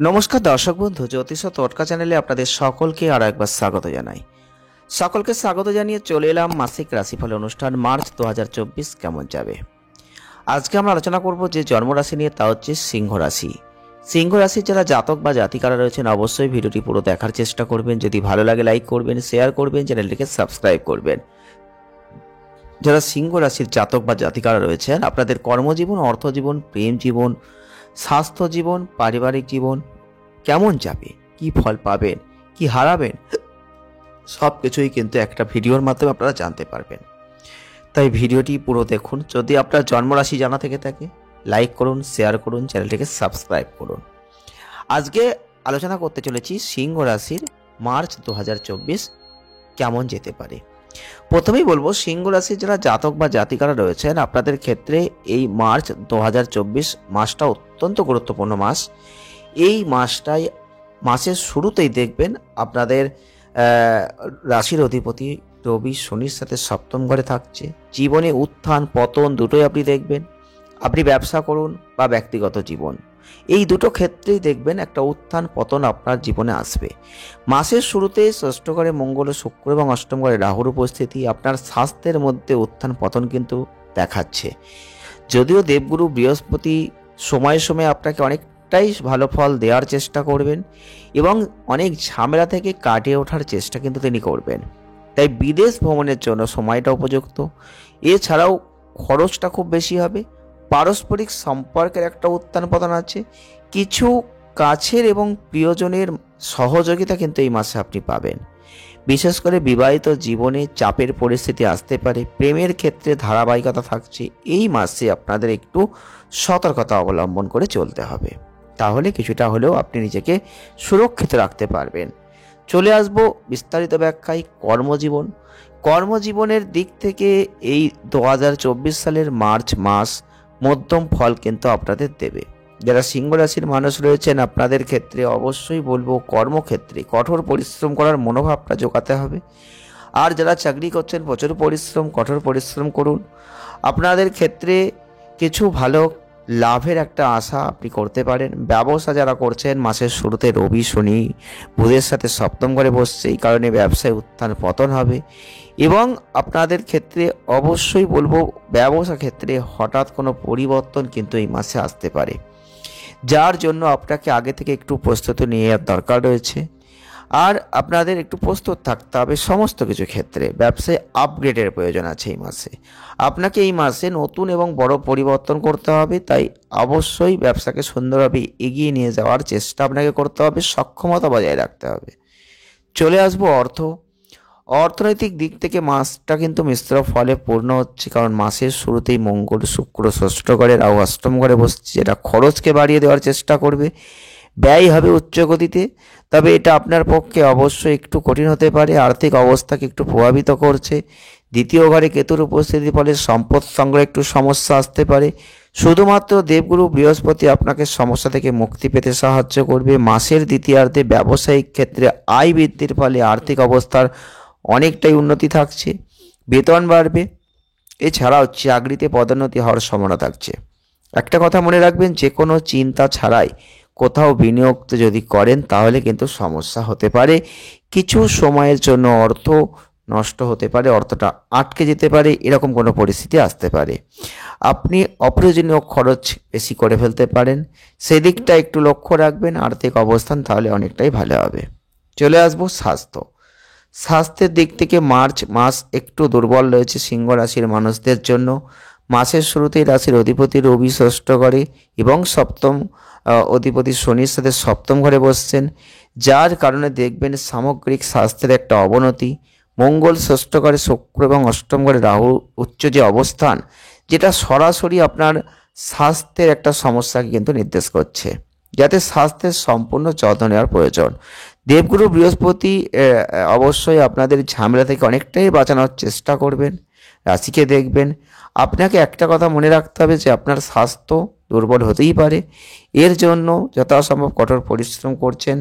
নমস্কার দর্শক বন্ধু, জ্যোতিষ টোটকা চ্যানেলে আপনাদের সকলকে আরও একবার স্বাগত জানাই। সকলকে স্বাগত জানিয়ে চলে এলাম মাসিক রাশিফল অনুষ্ঠান মার্চ 2024 কেমন যাবে। আজকে আমরা আলোচনা করব যে জন্মরাশি নিয়ে, তা হচ্ছে সিংহ রাশি। সিংহ রাশির যারা জাতক বা জাতিকারা রয়েছেন অবশ্যই ভিডিওটি পুরো দেখার চেষ্টা করবেন। যদি ভালো লাগে লাইক করবেন, শেয়ার করবেন, চ্যানেলটিকে সাবস্ক্রাইব করবেন। যারা সিংহ রাশির জাতক বা জাতিকারা রয়েছেন, আপনাদের কর্মজীবন, অর্থজীবন, প্রেম জীবন, স্বাস্থ্য জীবন, পারিবারিক জীবন কেমন যাবে, কি ফল পাবেন, কি হারাবেন, সব কিছুই কিন্তু একটা ভিডিওর মাধ্যমে আপনারা জানতে পারবেন। তাই ভিডিওটি পুরো দেখুন। যদি আপনার জন্মরাশি জানা থেকে থাকে লাইক করুন, শেয়ার করুন, চ্যানেলটিকে সাবস্ক্রাইব করুন। আজকে আলোচনা করতে চলেছি সিংহ রাশির মার্চ 2024 কেমন যেতে পারে। প্রথমেই বলবো, সিংহ রাশির যারা জাতক বা জাতিকারা রয়েছেন আপনাদের ক্ষেত্রে এই মার্চ 2024 মাসটা অত্যন্ত গুরুত্বপূর্ণ মাস। এই মাসের শুরুতেই দেখবেন আপনাদের রাশির অধিপতি রবি শনির সাথে সপ্তম ঘরে থাকছে। জীবনে উত্থান পতন দুটোই আপনি দেখবেন। আপনি ব্যবসা করুন বা ব্যক্তিগত জীবন, এই দুটো ক্ষেত্রেই দেখবেন একটা উত্থান পতন আপনার জীবনে আসবে। মাসের শুরুতে ষষ্ঠ ঘরে মঙ্গল, শুক্র এবং অষ্টম ঘরে রাহুর উপস্থিতি আপনার স্বাস্থ্যের মধ্যে উত্থান পতন কিন্তু দেখাচ্ছে। যদিও দেবগুরু বৃহস্পতি সময়ে সময়ে আপনাকে অনেকটাই ভালো ফল দেওয়ার চেষ্টা করবেন এবং অনেক ঝামেলা থেকে কাটিয়ে ওঠার চেষ্টা কিন্তু তিনি করবেন। তাই বিদেশ ভ্রমণের জন্য সময়টা উপযুক্ত। এছাড়াও খরচটা খুব বেশি হবে। পারস্পরিক সম্পর্কের একটা উত্থান পতন আছে। কিছু কাছের এবং প্রিয়জনের সহযোগিতা কিন্তু এই মাসে আপনি পাবেন। বিশেষ করে বিবাহিত জীবনে চাপের পরিস্থিতি আসতে পারে। প্রেমের ক্ষেত্রে ধারাবাহিকতা থাকছে। এই মাসে আপনাদের একটু সতর্কতা অবলম্বন করে চলতে হবে, তাহলে কিছুটা হলেও আপনি নিজেকে সুরক্ষিত রাখতে পারবেন। চলে আসবো বিস্তারিত ব্যাখ্যায়। কর্মজীবনের দিক থেকে এই 2024 সালের মার্চ মাস মধ্যম ফল কিন্তু আপনাদের দেবে। যারা সিংহ রাশির মানুষ রয়েছেন আপনাদের ক্ষেত্রে অবশ্যই বলবো, কর্মক্ষেত্রে কঠোর পরিশ্রম করার মনোভাবটা জোগাতে হবে। আর যারা চাকরি করছেন প্রচুর কঠোর পরিশ্রম করুন। আপনাদের ক্ষেত্রে কিছু ভালো লাভের একটা আশা আপনি করতে পারেন। ব্যবসা যারা করছেন মাসের শুরুতে রবি শনি বুধের সাথে সপ্তম ঘরে বসছে, এই কারণে ব্যবসায় উত্থান পতন হবে। এবং আপনাদের ক্ষেত্রে অবশ্যই বলবো, ব্যবসা ক্ষেত্রে হঠাৎ কোনো পরিবর্তন কিন্তু এই মাসে আসতে পারে, যার জন্য আপনাকে আগে থেকে একটু প্রস্তুতি নেওয়ার দরকার রয়েছে। আর আপনাদের একটু প্রস্তুত থাকতে হবে সমস্ত কিছু ক্ষেত্রে। ব্যবসায় আপগ্রেডের প্রয়োজন আছে এই মাসে। আপনাকে এই মাসে নতুন এবং বড় পরিবর্তন করতে হবে। তাই অবশ্যই ব্যবসাকে সুন্দরভাবে এগিয়ে নিয়ে যাওয়ার চেষ্টা আপনাকে করতে হবে, সক্ষমতা বজায় রাখতে হবে। চলে আসবো অর্থনৈতিক দিক থেকে মাসটা কিন্তু মিশ্র ফলে পূর্ণ হচ্ছে, কারণ মাসের শুরুতেই মঙ্গল শুক্র ষষ্ঠ ঘরে রাহু অষ্টম ঘরে বসছে, যেটা খরচকে বাড়িয়ে দেওয়ার চেষ্টা করবে। ব্যয় হবে উচ্চ গতিতে, তবে এটা আপনার পক্ষে অবশ্যই একটু কঠিন হতে পারে। আর্থিক অবস্থাকে একটু প্রভাবিত করছে। দ্বিতীয় ঘরে কেতুর উপস্থিতি ফলে সম্পদ সংগ্রহে একটু সমস্যা আসতে পারে। শুধুমাত্র দেবগুরু বৃহস্পতি আপনাকে সমস্যা থেকে মুক্তি পেতে সাহায্য করবে। মাসের দ্বিতীয়ার্ধে ব্যবসায়িক ক্ষেত্রে আয় বৃদ্ধির ফলে আর্থিক অবস্থার অনেকটাই উন্নতি থাকছে, বেতন বাড়বে। এছাড়াও চাকরিতে পদোন্নতি হওয়ার সম্ভাবনা থাকছে। একটা কথা মনে রাখবেন, যে কোনো চিন্তা ছাড়াই কোথাও বিনিয়োগ যদি করেন তাহলে কিন্তু সমস্যা হতে পারে। কিছু সময়ের জন্য অর্থ নষ্ট হতে পারে, অর্থটা আটকে যেতে পারে, এরকম কোনো পরিস্থিতি আসতে পারে। আপনি অপ্রয়োজনীয় খরচ বেশি করে ফেলতে পারেন, সেদিকটা একটু লক্ষ্য রাখবেন। আর্থিক অবস্থান তাহলে অনেকটাই ভালো হবে। চলে আসবো স্বাস্থ্যের দিক থেকে মার্চ মাস একটু দুর্বল রয়েছে সিংহ রাশির মানুষদের জন্য। মাসের শুরুতেই রাশির অধিপতি রবি ষষ্ঠ ঘরে এবং সপ্তম অধিপতি শনির সাথে সপ্তম ঘরে বসছেন, যার কারণে দেখবেন সামগ্রিক স্বাস্থ্যের একটা অবনতি। মঙ্গল ষষ্ঠ ঘরে, শুক্র এবং অষ্টম ঘরে রাহু উচ্চ যে অবস্থান, যেটা সরাসরি আপনার স্বাস্থ্যের একটা সমস্যাকে কিন্তু নির্দেশ করছে, যাতে স্বাস্থ্যের সম্পূর্ণ যত্ন নেওয়ার প্রয়োজন। দেবগুরু বৃহস্পতি অবশ্যই আপনাদের ঝামেলা থেকে অনেকটাই বাঁচানোর চেষ্টা করবেন। রাশিকে দেখবেন। আপনাকে একটা কথা মনে রাখতে হবে যে আপনার স্বাস্থ্য দুর্বল হতেই পারে। এর জন্য যথাসম্ভব কঠোর পরিশ্রম করছেন।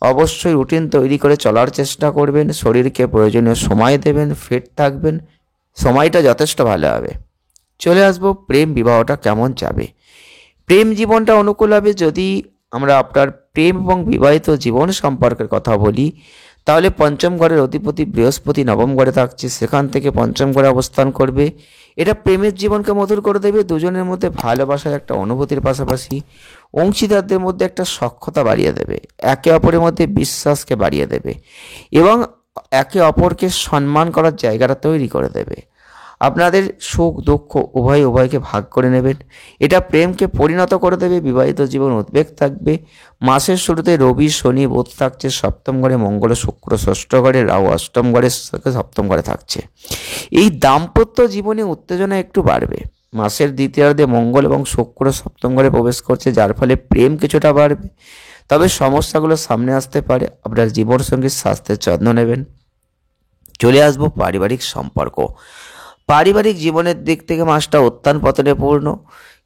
অবশ্যই রুটিন তৈরি করে চলার চেষ্টা করবেন। শরীরকে প্রয়োজনীয় সময় দেবেন, ফিট থাকবেন, সময়টা যথেষ্ট ভালো হবে। চলে আসবো প্রেম বিবাহটা কেমন যাবে। প্রেম জীবনটা অনুকূল হবে যদি আমরা আপনার প্রেম এবং বিবাহিত জীবন সম্পর্কের কথা বলি, তাহলে পঞ্চম ঘরের অধিপতি বৃহস্পতি নবম ঘরে থাকছে, সেখান থেকে পঞ্চম ঘরে অবস্থান করবে। এটা প্রেমের জীবনকে মধুর করে দেবে। দুজনের মধ্যে ভালোবাসার একটা অনুভূতির পাশাপাশি অংশীদারদের মধ্যে একটা সখ্যতা বাড়িয়ে দেবে, একে অপরের মধ্যে বিশ্বাসকে বাড়িয়ে দেবে এবং একে অপরকে সম্মান করার জায়গাটা তৈরি করে দেবে। আপনাদের সুখ দুঃখ উভয়কে ভাগ করে নেবেন। এটা প্রেমকে পরিণত করে দেবে। বিবাহিত জীবন উদ্বেগ থাকবে। মাসের শুরুতে রবি শনি বুধ থাকছে সপ্তম ঘরে, মঙ্গল শুক্র ষষ্ঠ ঘরে, রাহু অষ্টম ঘরে সপ্তম ঘরে থাকছে। এই দাম্পত্য জীবনে উত্তেজনা একটু বাড়বে। মাসের দ্বিতীয়ার্ধে মঙ্গল এবং শুক্র সপ্তম ঘরে প্রবেশ করছে, যার ফলে প্রেম কিছুটা বাড়বে। তবে সমস্যাগুলো সামনে আসতে পারে। আপনার জীবনসঙ্গীর স্বাস্থ্যের যত্ন নেবেন। চলে আসবো পারিবারিক সম্পর্ক। পারিবারিক জীবনের দিক থেকে মাসটা উত্থান পতনে পূর্ণ।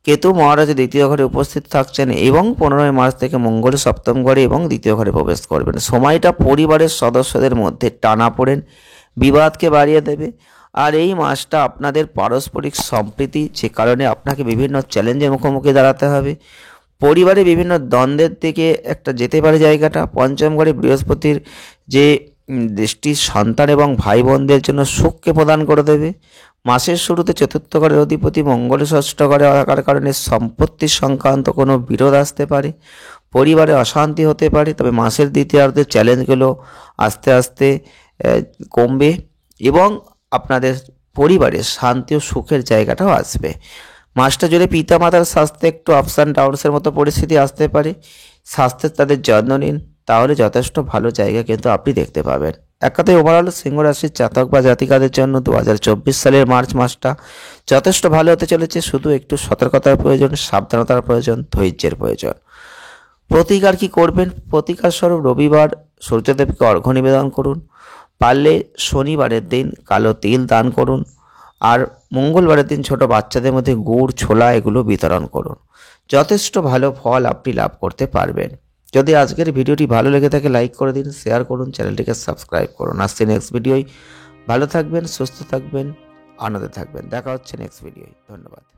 কেতু মহারাজ দ্বিতীয় ঘরে উপস্থিত থাকছেন এবং 15 মার্চ থেকে মঙ্গল সপ্তম ঘরে এবং দ্বিতীয় ঘরে প্রবেশ করবেন। সময়টা পরিবারের সদস্যদের মধ্যে টানাপোড়েন বিবাদকে বাড়িয়ে দেবে। আর এই মাসটা আপনাদের পারস্পরিক সম্প্রীতি, যে কারণে আপনাকে বিভিন্ন চ্যালেঞ্জের মুখোমুখি দাঁড়াতে হবে। পরিবারে বিভিন্ন দ্বন্দ্বের দিকে একটা যেতে পারে জায়গাটা। পঞ্চম ঘরে বৃহস্পতির যে দৃষ্টি সন্তান এবং ভাই বোনদের জন্য সুখকে প্রদান করে দেবে। মাসের শুরুতে চতুর্থ ঘরের অধিপতি মঙ্গল ষষ্ঠ ঘরে থাকার কারণে সম্পত্তি সংক্রান্ত কোনো বিরোধ আসতে পারে, পরিবারে অশান্তি হতে পারে। তবে মাসের দ্বিতীয়ার্ধে চ্যালেঞ্জগুলো আস্তে আস্তে কমবে এবং আপনাদের পরিবারে শান্তি ও সুখের জায়গাটাও আসবে। মাসটা জুড়ে পিতামাতার স্বাস্থ্যে একটু আপস অ্যান্ড ডাউনসের মতো পরিস্থিতি আসতে পারে। স্বাস্থ্যের তাদের যত্ন নিন, তাহলে যথেষ্ট ভালো জায়গা কিন্তু আপনি দেখতে পাবেন। এক কথায় ওভারঅল সিংহ রাশির জাতক বা জাতিকাদের জন্য 2024 সালের মার্চ মাসটা যথেষ্ট ভালো হতে চলেছে। শুধু একটু সতর্কতার প্রয়োজন, সাবধানতার প্রয়োজন, ধৈর্যের প্রয়োজন। প্রতিকার কি করবেন? প্রতিকার স্বরূপ রবিবার সূর্যদেবকে অর্ঘ্য নিবেদন করুন। পারলে শনিবারের দিন কালো তিল দান করুন। আর মঙ্গলবারের দিন ছোট বাচ্চাদের মধ্যে গুড় ছোলা এগুলো বিতরণ করুন। যথেষ্ট ভালো ফল আপনি লাভ করতে পারবেন। যদি আজকের ভিডিওটি ভালো লেগে থাকে লাইক করে দিন, শেয়ার করুন, চ্যানেলটিকে সাবস্ক্রাইব করুন। আসছে নেক্সট ভিডিওয়। ভালো থাকবেন, সুস্থ থাকবেন, আনন্দে থাকবেন। দেখা হচ্ছে নেক্সট ভিডিওয়। ধন্যবাদ।